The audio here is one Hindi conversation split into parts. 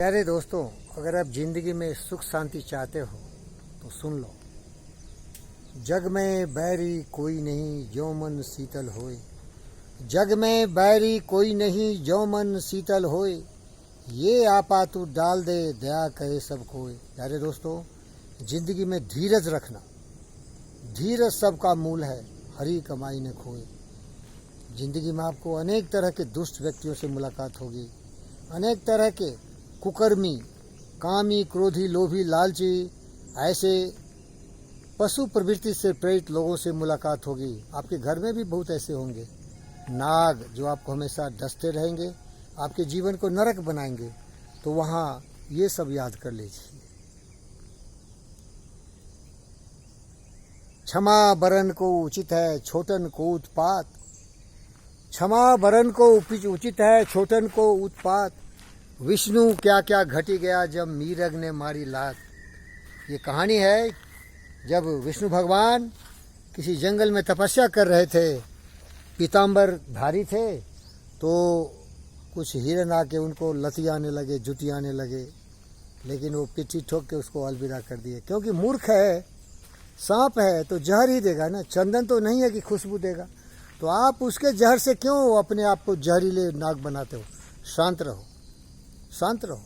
प्यारे दोस्तों, अगर आप जिंदगी में सुख शांति चाहते हो तो सुन लो। जग में बैरी कोई नहीं जो मन शीतल होए। जग में बैरी कोई नहीं जो मन शीतल होए। ये आपा तू डाल दे दया कहे सब कोई। प्यारे दोस्तों, जिंदगी में धीरज रखना। धीरज सबका मूल है, हरी कमाई न खोए। जिंदगी में आपको अनेक तरह के दुष्ट व्यक्तियों से मुलाकात होगी। अनेक तरह के कुकर्मी, कामी, क्रोधी, लोभी, लालची, ऐसे पशु प्रवृत्ति से प्रेरित लोगों से मुलाकात होगी। आपके घर में भी बहुत ऐसे होंगे नाग जो आपको हमेशा डसते रहेंगे, आपके जीवन को नरक बनाएंगे। तो वहाँ ये सब याद कर लीजिए। क्षमा बरन को उचित है छोटन को उत्पात। क्षमा बरन को उचित है छोटन को उत्पात। विष्णु क्या क्या घटी गया जब मीरग ने मारी लात। ये कहानी है जब विष्णु भगवान किसी जंगल में तपस्या कर रहे थे, पीताम्बर धारी थे, तो कुछ हिरण आके उनको लतियाने लगे, जुतियाने लगे, लेकिन वो पिट्ठी ठोक के उसको अलविदा कर दिए। क्योंकि मूर्ख है, सांप है तो जहर ही देगा ना, चंदन तो नहीं है कि खुशबू देगा। तो आप उसके जहर से क्यों अपने आप को जहरीले नाग बनाते हो? शांत रहो, शांत रहो।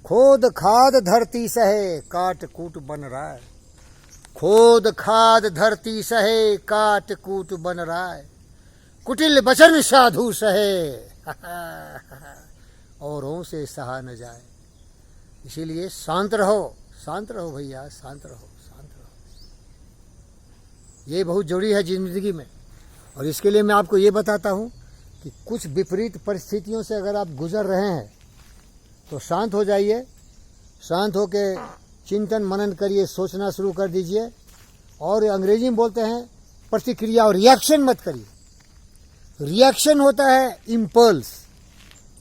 खोद खाद धरती सहे काट कूट बन रहा है। खोद खाद धरती सहे काट कूट बन रहा है। कुटिल बचन साधु सहे औरों से सहा न जाए। इसीलिए शांत रहो, शांत रहो भैया, शांत रहो, शांत रहो। ये बहुत जरूरी है जिंदगी में। और इसके लिए मैं आपको ये बताता हूँ कि कुछ विपरीत परिस्थितियों से अगर आप गुजर रहे हैं तो शांत हो जाइए। शांत होके चिंतन मनन करिए, सोचना शुरू कर दीजिए। और अंग्रेजी में बोलते हैं प्रतिक्रिया, और रिएक्शन मत करिए। रिएक्शन होता है इम्पल्स,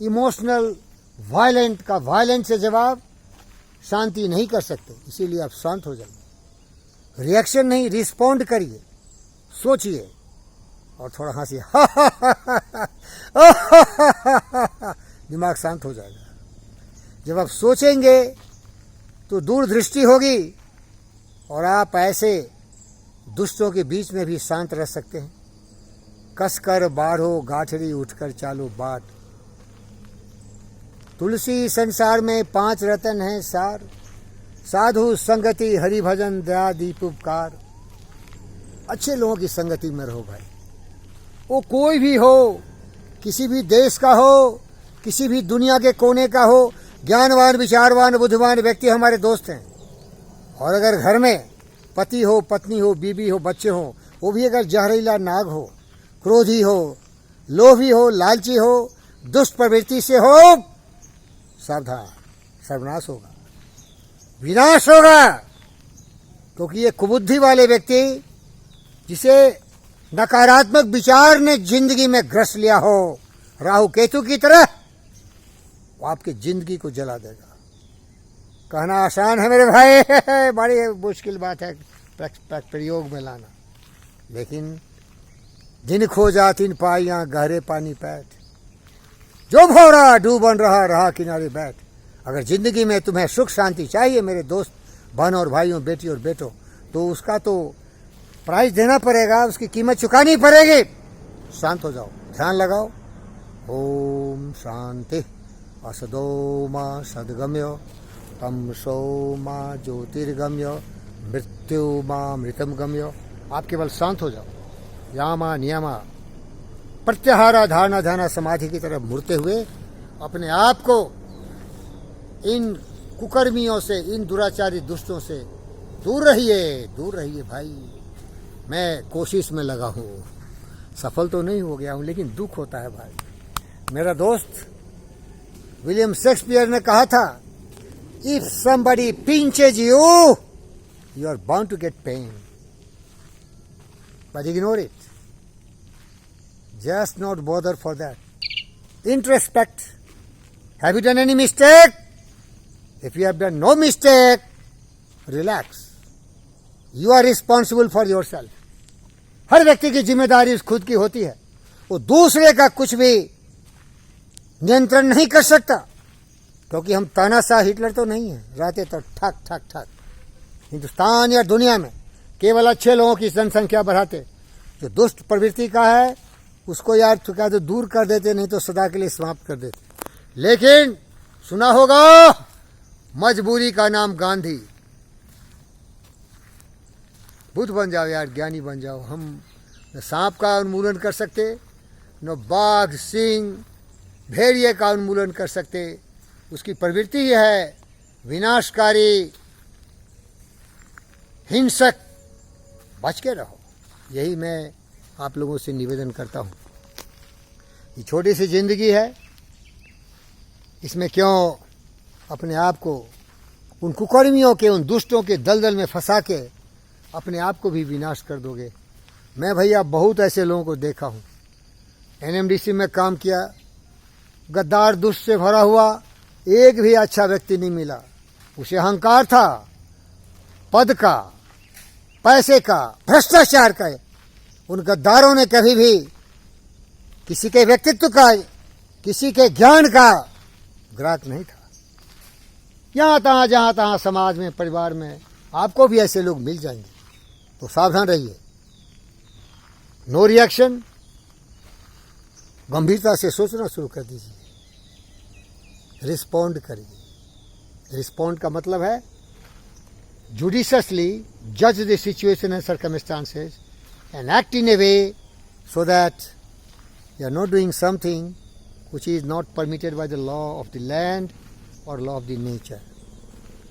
इमोशनल, वायलेंट का वायलेंट से जवाब शांति नहीं कर सकते। इसीलिए आप शांत हो जाइए। रिएक्शन नहीं, रिस्पॉन्ड करिए, सोचिए और थोड़ा हंसिए। दिमाग शांत हो जाएगा। जब आप सोचेंगे तो दूरदृष्टि होगी और आप ऐसे दुष्टों के बीच में भी शांत रह सकते हैं। कसकर बाढ़ो गाठड़ी उठकर चालो बाट। तुलसी संसार में 5 रतन हैं सार। साधु संगति, हरि भजन, दया, दीप, उपकार। अच्छे लोगों की संगति में रहो भाई। वो कोई भी हो, किसी भी देश का हो, किसी भी दुनिया के कोने का हो, ज्ञानवान, विचारवान, बुद्धिमान व्यक्ति हमारे दोस्त हैं। और अगर घर में पति हो, पत्नी हो, बीबी हो, बच्चे हो, वो भी अगर जहरीला नाग हो, क्रोधी हो, लोभी हो, लालची हो, दुष्ट प्रवृत्ति से हो, सावधान, सर्वनाश होगा, विनाश होगा। क्योंकि ये कुबुद्धि वाले व्यक्ति, जिसे नकारात्मक विचार ने जिंदगी में ग्रस लिया हो राहु केतु की तरह, वो आपकी जिंदगी को जला देगा। कहना आसान है मेरे भाई, बड़ी मुश्किल बात है प्रयोग में लाना। लेकिन दिन खो जा तीन पाइयां गहरे पानी पैठ। जो भौरा डूबन रहा रहा किनारे बैठ। अगर जिंदगी में तुम्हें सुख शांति चाहिए मेरे दोस्त, बहन और भाइयों, बेटी और बेटों, तो उसका तो प्राइस देना पड़ेगा, उसकी कीमत चुकानी पड़ेगी। शांत हो जाओ, ध्यान लगाओ। ओम शांति। असदो मा सद्गम्य तमसो मा ज्योतिर्गम्य मृत्यु मा मृतम गम्य। आप केवल शांत हो जाओ। यामा नियमा प्रत्याहारा धारणा ध्याना समाधि की तरफ मुड़ते हुए अपने आप को इन कुकर्मियों से, इन दुराचारी दुष्टों से दूर रहिए, दूर रहिए भाई। मैं कोशिश में लगा हूँ, सफल तो नहीं हो गया हूँ, लेकिन दुख होता है भाई। मेरा दोस्त विलियम शेक्सपियर ने कहा था, if somebody pinches you, you are bound to get pain. But ignore it. Just not bother for that. Introspect. Have you done any mistake? If you have done no mistake, relax. You are responsible for yourself. हर व्यक्ति की जिम्मेदारी खुद की होती है। वो दूसरे का कुछ भी नियंत्रण नहीं कर सकता। क्योंकि हम तानाशाह हिटलर तो नहीं है, रहते तो ठक ठक ठक। हिंदुस्तान या दुनिया में केवल अच्छे लोगों की जनसंख्या बढ़ाते, जो दुष्ट प्रवृत्ति का है उसको यार चुका तो दूर कर देते, नहीं तो सदा के लिए समाप्त कर देते। लेकिन सुना होगा मजबूरी का नाम गांधी। बुद्ध बन जाओ यार, ज्ञानी बन जाओ। हम न सांप का उन्मूलन कर सकते, न बाघ सिंह भेड़िए का उन्मूलन कर सकते। उसकी प्रवृत्ति ही है विनाशकारी, हिंसक। बच के रहो, यही मैं आप लोगों से निवेदन करता हूँ। ये छोटी सी जिंदगी है, इसमें क्यों अपने आप को उन कुकर्मियों के, उन दुष्टों के दलदल में फंसा के अपने आप को भी विनाश कर दोगे। मैं भैया बहुत ऐसे लोगों को देखा हूँ। एनएमडीसी में काम किया, गद्दार दुष्ट से भरा हुआ एक भी अच्छा व्यक्ति नहीं मिला। उसे अहंकार था, पद का, पैसे का, भ्रष्टाचार का। उन गद्दारों ने कभी भी किसी के व्यक्तित्व का, किसी के ज्ञान का ग्राहक नहीं था। यहाँ तहाँ जहाँ तहाँ समाज में, परिवार में आपको भी ऐसे लोग मिल जाएंगे, तो सावधान रहिए। नो रिएक्शन, गंभीरता से सोचना शुरू कर दीजिए, रिस्पॉन्ड करिए। रिस्पॉन्ड का मतलब है जुडिशियसली जज the situation and circumstances and act in a way so that you are not doing something which is not permitted by the law of the land or law of the nature.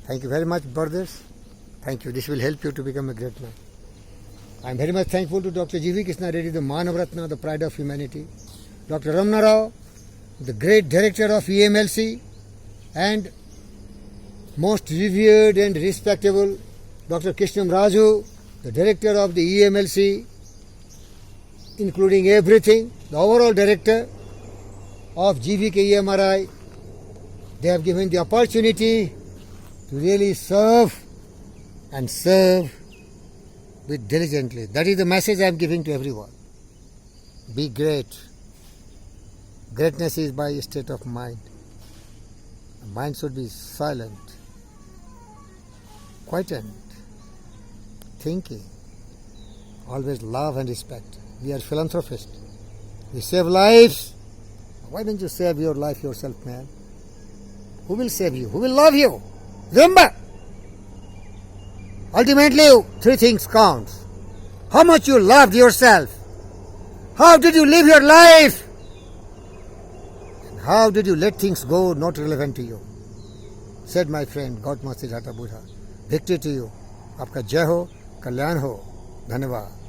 Thank you very much, brothers. Thank you. This will help you to become a great man. I am very much thankful to Dr. G.V. Krishna Reddy, the Manavratna, the pride of humanity. Dr. Ramana Rao, the great director of EMLC, and most revered and respectable Dr. Krishnam Raju, the director of the EMLC, including everything, the overall director of GVK EMRI. They have given the opportunity to really serve and serve with diligently. That is the message I am giving to everyone. Be great. Greatness is by a state of mind. The mind should be silent, quiet, thinking. Always love and respect. We are philanthropists. We save lives. Why don't you save your life yourself, man? Who will save you? Who will love you? Remember, ultimately, three things count. How much you loved yourself. How did you live your life? And how did you let things go not relevant to you? Said my friend, God Master Jata Buddha. Victory to you. आपका जय हो, कल्याण हो. धन्यवाद.